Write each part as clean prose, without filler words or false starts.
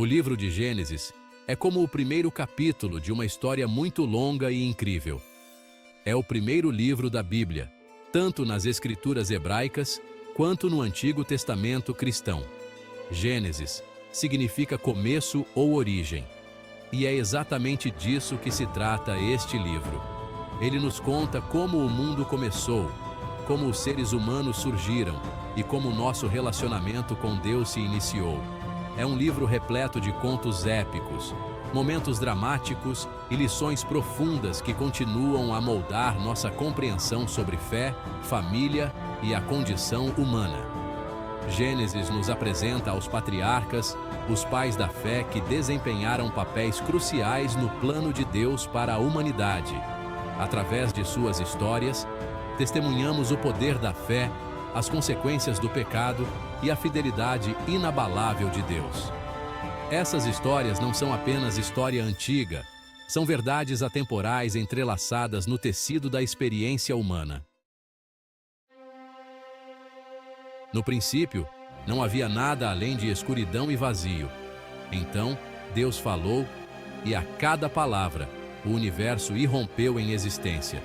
O livro de Gênesis é como o primeiro capítulo de uma história muito longa e incrível. É o primeiro livro da Bíblia, tanto nas escrituras hebraicas quanto no Antigo Testamento cristão. Gênesis significa começo ou origem. E é exatamente disso que se trata este livro. Ele nos conta como o mundo começou, como os seres humanos surgiram e como o nosso relacionamento com Deus se iniciou. É um livro repleto de contos épicos, momentos dramáticos e lições profundas que continuam a moldar nossa compreensão sobre fé, família e a condição humana. Gênesis nos apresenta aos patriarcas, os pais da fé que desempenharam papéis cruciais no plano de Deus para a humanidade. Através de suas histórias, testemunhamos o poder da fé, as consequências do pecado e a fidelidade inabalável de Deus. Essas histórias não são apenas história antiga, são verdades atemporais entrelaçadas no tecido da experiência humana. No princípio, não havia nada além de escuridão e vazio. Então, Deus falou, e a cada palavra, o universo irrompeu em existência.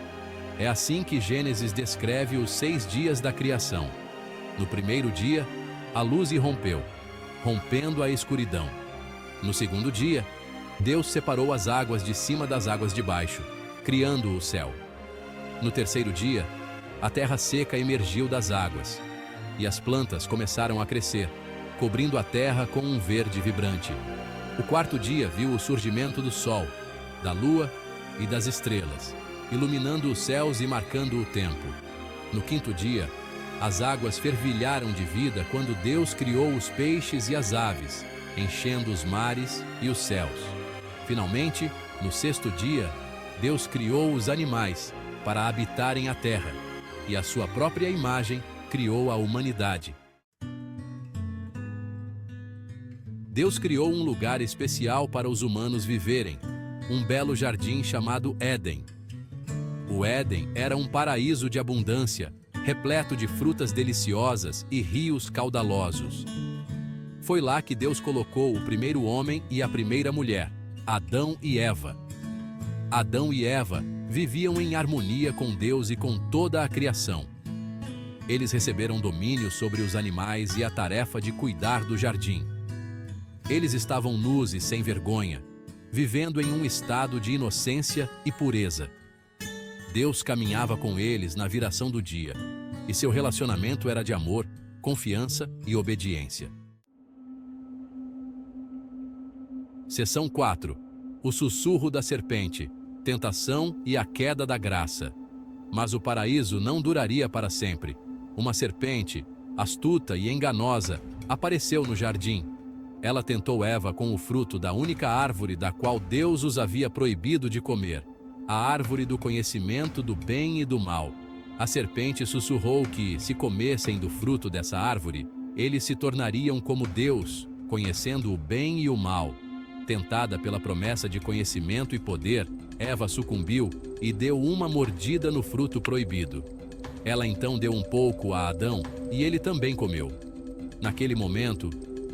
É assim que Gênesis descreve os 6 dias da criação. No primeiro dia, a luz irrompeu, rompendo a escuridão. No segundo dia, Deus separou as águas de cima das águas de baixo, criando o céu. No terceiro dia, a terra seca emergiu das águas, e as plantas começaram a crescer, cobrindo a terra com um verde vibrante. O quarto dia viu o surgimento do sol, da lua e das estrelas, iluminando os céus e marcando o tempo. No quinto dia, as águas fervilharam de vida quando Deus criou os peixes e as aves, enchendo os mares e os céus. Finalmente, no sexto dia, Deus criou os animais para habitarem a terra, e a sua própria imagem criou a humanidade. Deus criou um lugar especial para os humanos viverem, um belo jardim chamado Éden. O Éden era um paraíso de abundância, repleto de frutas deliciosas e rios caudalosos. Foi lá que Deus colocou o primeiro homem e a primeira mulher, Adão e Eva. Adão e Eva viviam em harmonia com Deus e com toda a criação. Eles receberam domínio sobre os animais e a tarefa de cuidar do jardim. Eles estavam nus e sem vergonha, vivendo em um estado de inocência e pureza. Deus caminhava com eles na viração do dia, e seu relacionamento era de amor, confiança e obediência. Seção 4. O sussurro da serpente, tentação e a queda da graça. Mas o paraíso não duraria para sempre. Uma serpente, astuta e enganosa, apareceu no jardim. Ela tentou Eva com o fruto da única árvore da qual Deus os havia proibido de comer, a árvore do conhecimento do bem e do mal. A serpente sussurrou que, se comessem do fruto dessa árvore, eles se tornariam como Deus, conhecendo o bem e o mal. Tentada pela promessa de conhecimento e poder, Eva sucumbiu e deu uma mordida no fruto proibido. Ela então deu um pouco a Adão e ele também comeu. Naquele momento,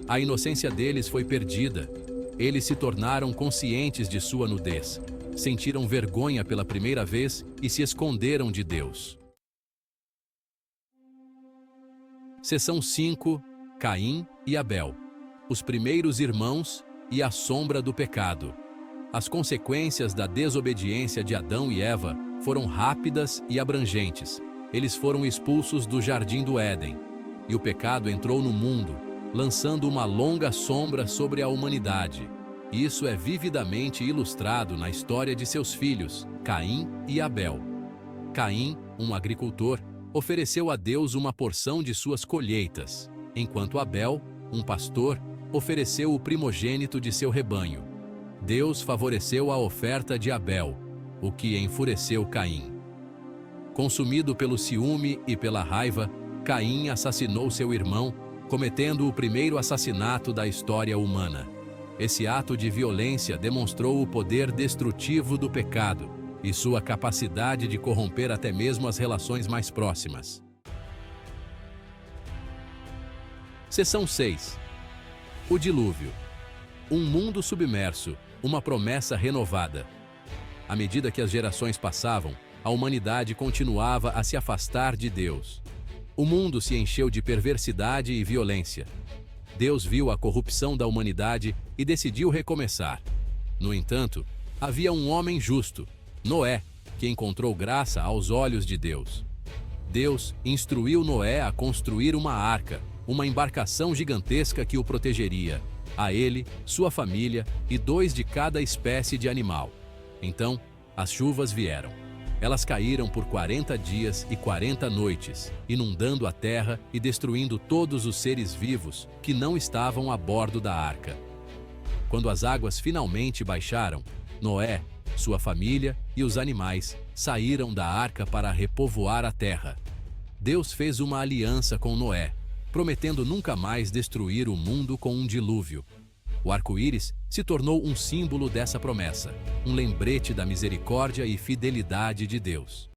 a inocência deles foi perdida. Eles se tornaram conscientes de sua nudez, sentiram vergonha pela primeira vez e se esconderam de Deus. Seção 5. Caim e Abel. Os primeiros irmãos e a sombra do pecado. As consequências da desobediência de Adão e Eva foram rápidas e abrangentes. Eles foram expulsos do jardim do Éden, e o pecado entrou no mundo, lançando uma longa sombra sobre a humanidade. Isso é vividamente ilustrado na história de seus filhos, Caim e Abel. Caim, um agricultor, ofereceu a Deus uma porção de suas colheitas, enquanto Abel, um pastor, ofereceu o primogênito de seu rebanho. Deus favoreceu a oferta de Abel, o que enfureceu Caim. Consumido pelo ciúme e pela raiva, Caim assassinou seu irmão, cometendo o primeiro assassinato da história humana. Esse ato de violência demonstrou o poder destrutivo do pecado e sua capacidade de corromper até mesmo as relações mais próximas. Seção 6. O dilúvio. Um mundo submerso, uma promessa renovada. À medida que as gerações passavam, a humanidade continuava a se afastar de Deus. O mundo se encheu de perversidade e violência. Deus viu a corrupção da humanidade e decidiu recomeçar. No entanto, havia um homem justo, Noé, que encontrou graça aos olhos de Deus. Deus instruiu Noé a construir uma arca, uma embarcação gigantesca que o protegeria, a ele, sua família e 2 de cada espécie de animal. Então, as chuvas vieram. Elas caíram por 40 dias e 40 noites, inundando a terra e destruindo todos os seres vivos que não estavam a bordo da arca. Quando as águas finalmente baixaram, Noé, sua família e os animais saíram da arca para repovoar a terra. Deus fez uma aliança com Noé, prometendo nunca mais destruir o mundo com um dilúvio. O arco-íris se tornou um símbolo dessa promessa, um lembrete da misericórdia e fidelidade de Deus.